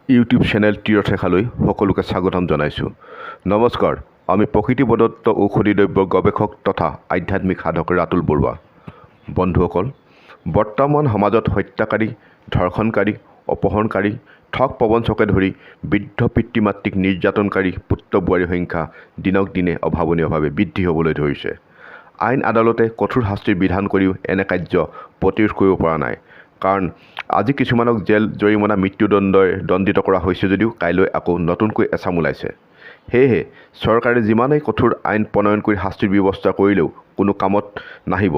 YouTube channel তীৰথৰেখালৈ সকলোকে স্বাগতম জনাইছোঁ। নমস্কাৰ, আমি প্ৰকৃতি প্ৰদত্ত ঔষধি দ্ৰব্যৰ গৱেষক তথা আধ্যাত্মিক সাধক ৰাতুল বৰুৱা। বন্ধুসকল, বৰ্তমান সমাজত হত্যাকাৰী, ধৰ্ষণকাৰী, অপহৰণকাৰী, ঠগ প্ৰবঞ্চকে ধৰি বৃদ্ধ পিতৃ মাতৃক নিৰ্যাতনকাৰী পুত্ৰ বোৱাৰীৰ সংখ্যা দিনক দিনে অভাৱনীয়ভাৱে বৃদ্ধি হ'বলৈ ধৰিছে। আইন আদালতে কঠোৰ শাস্তিৰ বিধান কৰিও এনে কাৰ্য প্ৰতিৰোধ কৰিব পৰা নাই। কাৰণ আজি কিছুমানক জেল জৰিমনা মৃত্যুদণ্ডৰে দণ্ডিত কৰা হৈছে যদিও কাইলৈ আকৌ নতুনকৈ এচাম ওলাইছে। সেয়েহে চৰকাৰে যিমানেই কঠোৰ আইন প্ৰণয়ন কৰি শাস্তিৰ ব্যৱস্থা কৰিলেও কোনো কামত নাহিব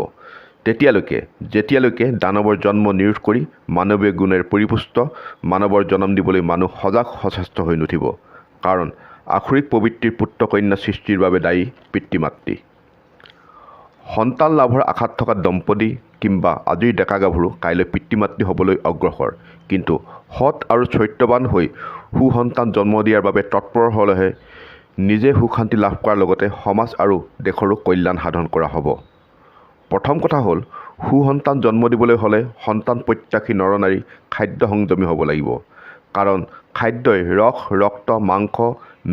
যেতিয়ালৈকে দানৱৰ জন্ম নিৰোধ কৰি মানৱীয় গুণেৰে পৰিপুষ্ট মানৱৰ জন্ম দিবলৈ মানুহ সজাগ সচেষ্ট হৈ নুঠিব। কাৰণ আখৰিক প্ৰবৃত্তিৰ পুত্ৰ কন্যা সৃষ্টিৰ বাবে দায়ী পিতৃ মাতৃ। সন্তান লাভৰ আশাত থকা দম্পতী কিংবা আজিৰ ডেকা গাভৰু কাইলৈ পিতৃ মাতৃ হ'বলৈ অগ্ৰসৰ। কিন্তু সৎ আৰু চৰিত্ৰৱান হৈ সুসন্তান জন্ম দিয়াৰ বাবে তৎপৰ হ'লেহে নিজে সুখ শান্তি লাভ কৰাৰ লগতে সমাজ আৰু দেশৰো কল্যাণ সাধন কৰা হ'ব। প্ৰথম কথা হ'ল, সুসন্তান জন্ম দিবলৈ হ'লে সন্তান প্ৰত্যাশী নৰনাৰী খাদ্য সংযমী হ'ব লাগিব। কাৰণ খাদ্যই ৰস, ৰক্ত, মাংস,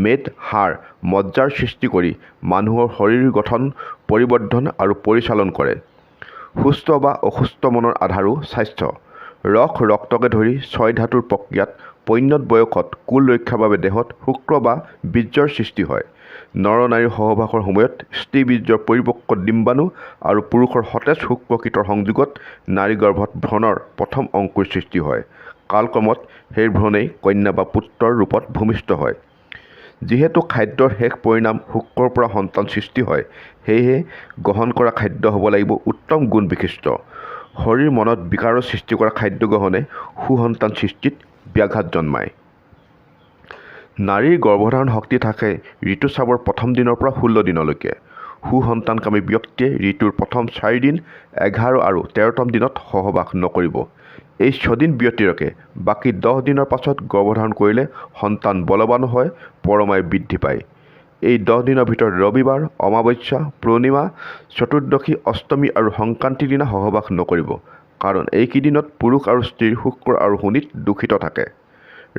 মেদ, হাড়, মজ্জাৰ সৃষ্টি কৰি মানুহৰ শৰীৰ গঠন, পৰিবৰ্ধন আৰু পৰিচালন কৰে। সুস্থ বা অসুস্থ মনৰ আধাৰো স্বাস্থ্য। ৰস, ৰক্তকে ধৰি 6 ধাতুৰ প্ৰক্ৰিয়াত পৈণত বয়সত কুল ৰক্ষাৰ বাবে দেহত শুক্ৰ বা বীৰ্যৰ সৃষ্টি হয়। নৰনাৰীৰ সহবাসৰ সময়ত স্ত্ৰী বীৰ্যৰ পৰিপক্ক ডিম্বাণু আৰু পুৰুষৰ সতেজ শুক্ৰকীটৰ সংযোগত নাৰী গৰ্ভত ভ্ৰূণৰ প্ৰথম অংকুৰ সৃষ্টি হয়। কালক্ৰমত সেই ভ্ৰূণেই কন্যা বা পুত্ৰৰ ৰূপত ভূমিষ্ঠ হয়। যিহেতু খাদ্যৰ শেষ পৰিণাম শুক্ৰৰ পৰা সন্তান সৃষ্টি হয়, সেয়েহে গ্ৰহণ কৰা খাদ্য হ'ব লাগিব উত্তম গুণ বিশিষ্ট। শৰীৰ মনত বিকাৰৰ সৃষ্টি কৰা খাদ্য গ্ৰহণে সুসন্তান সৃষ্টিত ব্যাঘাত জন্মায়। নাৰীৰ গৰ্ভধাৰণ শক্তি থাকে ঋতুস্ৰাৱৰ প্ৰথম দিনৰ পৰা 16 দিনলৈকে। সুসন্তানকামী ব্যক্তিয়ে ঋতুৰ প্ৰথম 4 দিন, 11 আৰু 13তম দিনত সহবাস নকৰিব। এই 6 দিন ব্যতি ৰখে বাকী 10 দিনৰ পাছত গৰ্ভধাৰণ কৰিলে সন্তান বলৱান হয়, পৰমায়ু বৃদ্ধি পায়। এই 10 দিনৰ ভিতৰত ৰবিবাৰ, অমাৱস্যা, পূৰ্ণিমা, চতুৰ্দশী, অষ্টমী আৰু সংক্ৰান্তিৰ দিনা সহবাস নকৰিব। কাৰণ এইকেইদিনত পুৰুষ আৰু স্ত্ৰীৰ শুক্ৰ আৰু শনিত দূষিত থাকে।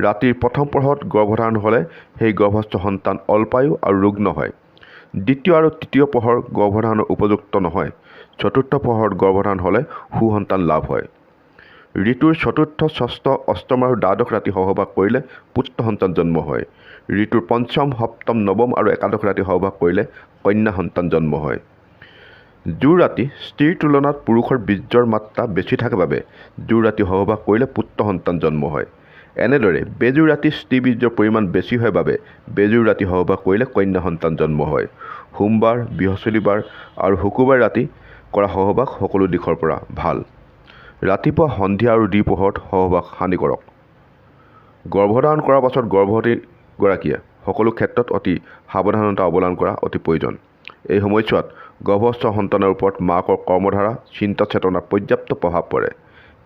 ৰাতিৰ প্ৰথম প্ৰহৰত গৰ্ভধাৰণ হ'লে সেই গৰ্ভস্থ সন্তান অল্পায়ু আৰু ৰুগ্ন হয়। দ্বিতীয় আৰু তৃতীয় প্ৰহৰ গৰ্ভধাৰণৰ উপযুক্ত নহয়। চতুৰ্থ প্ৰহৰত গৰ্ভধাৰণ হ'লে সুসন্তান লাভ হয়। ঋতুৰ চতুৰ্থ, ষষ্ঠ, অষ্টম আৰু দ্বাদশ ৰাতি সহবাস কৰিলে পুত্ৰ সন্তান জন্ম হয়। ঋতুৰ পঞ্চম, সপ্তম, নৱম আৰু একাদশ ৰাতি সহবাস কৰিলে কন্যা সন্তান জন্ম হয়। জোৰ ৰাতি স্ত্ৰীৰ তুলনাত পুৰুষৰ বীৰ্যৰ মাত্ৰা বেছি থাকে বাবে জোৰ ৰাতি সহবাস কৰিলে পুত্ৰ সন্তান জন্ম হয়। এনেদৰে বেজোৰ ৰাতি স্ত্ৰী বীৰ্যৰ পৰিমাণ বেছি হয় বাবে বেজোৰ ৰাতি সহবাস কৰিলে কন্যা সন্তান জন্ম হয়। সোমবাৰ, বৃহস্পতিবাৰ আৰু শুকুৰবাৰ ৰাতি কৰা সহবাস সকলো দিশৰ পৰা ভাল। ৰাতিপুৱা, সন্ধিয়া আৰু দ্বিপ্ৰহৰত সহবাস হানিকাৰক। গৰ্ভধাৰণ কৰাৰ পাছত গৰ্ভৱতীগৰাকীয়ে সকলো ক্ষেত্ৰত অতি সাৱধানতা অৱলম্বন কৰা অতি প্ৰয়োজন। এই সময়ছোৱাত গৰ্ভস্থ সন্তানৰ ওপৰত মাকৰ কৰ্মধাৰা, চিন্তা চেতনাৰ পৰ্যাপ্ত প্ৰভাৱ পৰে।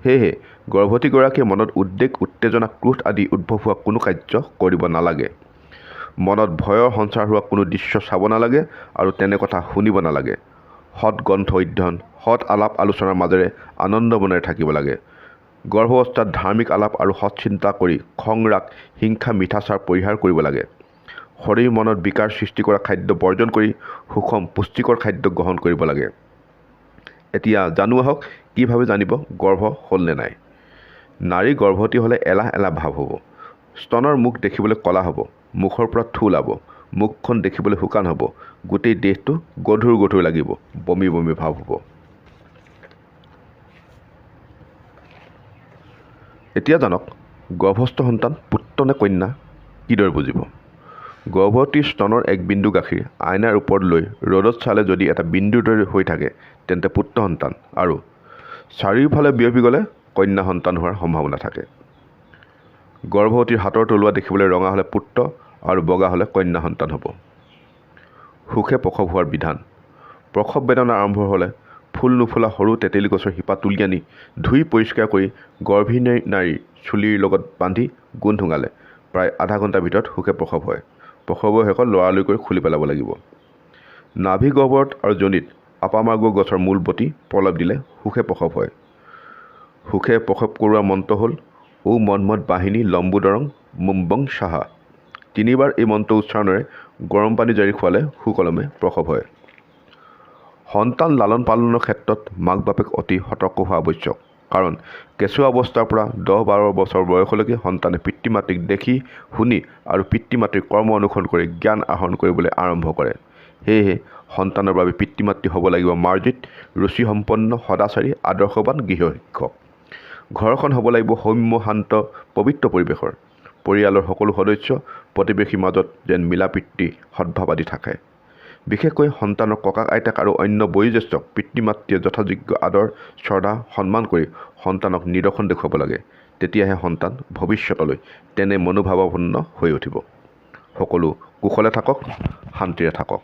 সেয়েহে গৰ্ভৱতীগৰাকীয়ে মনত উদ্বেগ, উত্তেজনা, ক্ৰোধ আদি উদ্ভৱ হোৱা কোনো কাৰ্য কৰিব নালাগে। মনত ভয়ৰ সঞ্চাৰ হোৱা কোনো দৃশ্য চাব নালাগে আৰু তেনে কথা শুনিব নালাগে। সৎ গ্ৰন্থ অধ্যয়ন, সৎ আলাপ আলোচনাৰ মাজেৰে আনন্দ মনেৰে থাকিব লাগে। গৰ্ভাৱস্থাত ধাৰ্মিক আলাপ আৰু সৎ চিন্তা কৰি খং, ৰাগ, হিংসা, মিঠাচাৰ পৰিহাৰ কৰিব লাগে। শৰীৰ মনত বিকাৰ সৃষ্টি কৰা খাদ্য বৰ্জন কৰি সুষম পুষ্টিকৰ খাদ্য গ্ৰহণ কৰিব লাগে। এতিয়া জানো আহক কিভাৱে জানিব গৰ্ভ হ'ল নে নাই। নাৰী গৰ্ভৱতী হ'লে এলাহ এলাহ ভাৱ হ'ব। স্তনৰ মুখ দেখিবলৈ ক'লা হ'ব। মুখৰ পৰা থু ওলাব। মুখখন দেখিবলৈ শুকান হ'ব। গোটেই দেহটো গধুৰ গধুৰ লাগিব। বমি বমি ভাৱ হ'ব। এতিয়া জানক গৰ্ভস্থ সন্তান পুত্ৰ নে কন্যা কিদৰে বুজিব। গৰ্ভৱতীৰ স্তনৰ এক বিন্দু গাখীৰ আইনাৰ ওপৰত লৈ ৰ'দত চালে যদি এটা বিন্দুৰ দৰে হৈ থাকে তেন্তে পুত্ৰ সন্তান আৰু চাৰিওফালে বিয়পি গ'লে কন্যা সন্তান হোৱাৰ সম্ভাৱনা থাকে। গৰ্ভৱতীৰ হাতৰ তলুৱা দেখিবলৈ ৰঙা হ'লে পুত্ৰ আৰু বগা হ'লে কন্যা সন্তান হ'ব। সুখে প্ৰসৱ হোৱাৰ বিধান। প্ৰসৱ বেদনা আৰম্ভ হ'লে ফুল নুফুলা সৰু তেতেলী গছৰ শিপা তুলি আনি ধুই পৰিষ্কাৰ কৰি গৰ্ভিণী নাৰীৰ চুলিৰ লগত বান্ধি গোন্ধ শুঙালে প্ৰায় আধা ঘণ্টাৰ ভিতৰত সুখে প্ৰসৱ হয়। প্ৰসৱৰ শেষত লৰালৰি কৰি খুলি পেলাব লাগিব। নাভি গহ্বৰত আৰু যোনিত আপামাৰ্গ গছৰ মূল বটি প্ৰলেপ দিলে সুখে প্ৰসৱ হয়। সুখে প্ৰসৱ কৰোৱা মন্ত্ৰ হ'ল ও মন্মথ বাহিনী লম্বোদৰং মুম্বং সাহা। 3বাৰ এই মন্ত্ৰ উচ্চাৰণেৰে গৰম পানী জাৰি খোৱালে সুকলমে প্ৰসৱ হয়। সন্তান লালন পালনৰ ক্ষেত্ৰত মাক বাপেক অতি সতৰ্ক হোৱা আৱশ্যক। কাৰণ কেঁচুৱা অৱস্থাৰ পৰা 10-12 বছৰ বয়সলৈকে সন্তানে পিতৃ মাতৃক দেখি শুনি আৰু পিতৃ মাতৃৰ কৰ্ম অনুসৰণ কৰি জ্ঞান আহৰণ কৰিবলৈ আৰম্ভ কৰে। সেয়েহে সন্তানৰ বাবে পিতৃ মাতৃ হ'ব লাগিব মাৰ্জিত, ৰুচিসম্পন্ন, সদাচাৰী, আদৰ্শৱান গৃহ শিক্ষক। ঘৰখন হ'ব লাগিব সৌম্য, শান্ত, পবিত্ৰ পৰিৱেশৰ। পৰিয়ালৰ সকলো সদস্য প্ৰতিবেশীৰ মাজত যেন মিলাপ্ৰীতি সদ্ভাৱ আদি থাকে। বিশেষকৈ সন্তানৰ ককাক আইতাক আৰু অন্য বয়োজ্যেষ্ঠ পিতৃ মাতৃয়ে যথাযোগ্য আদৰ শ্ৰদ্ধা সন্মান কৰি সন্তানক নিদৰ্শন দেখুৱাব লাগে। তেতিয়াহে সন্তান ভৱিষ্যতলৈ তেনে মনোভাৱাপন্ন হৈ উঠিব। সকলো কুশলে থাকক, শান্তিৰে থাকক।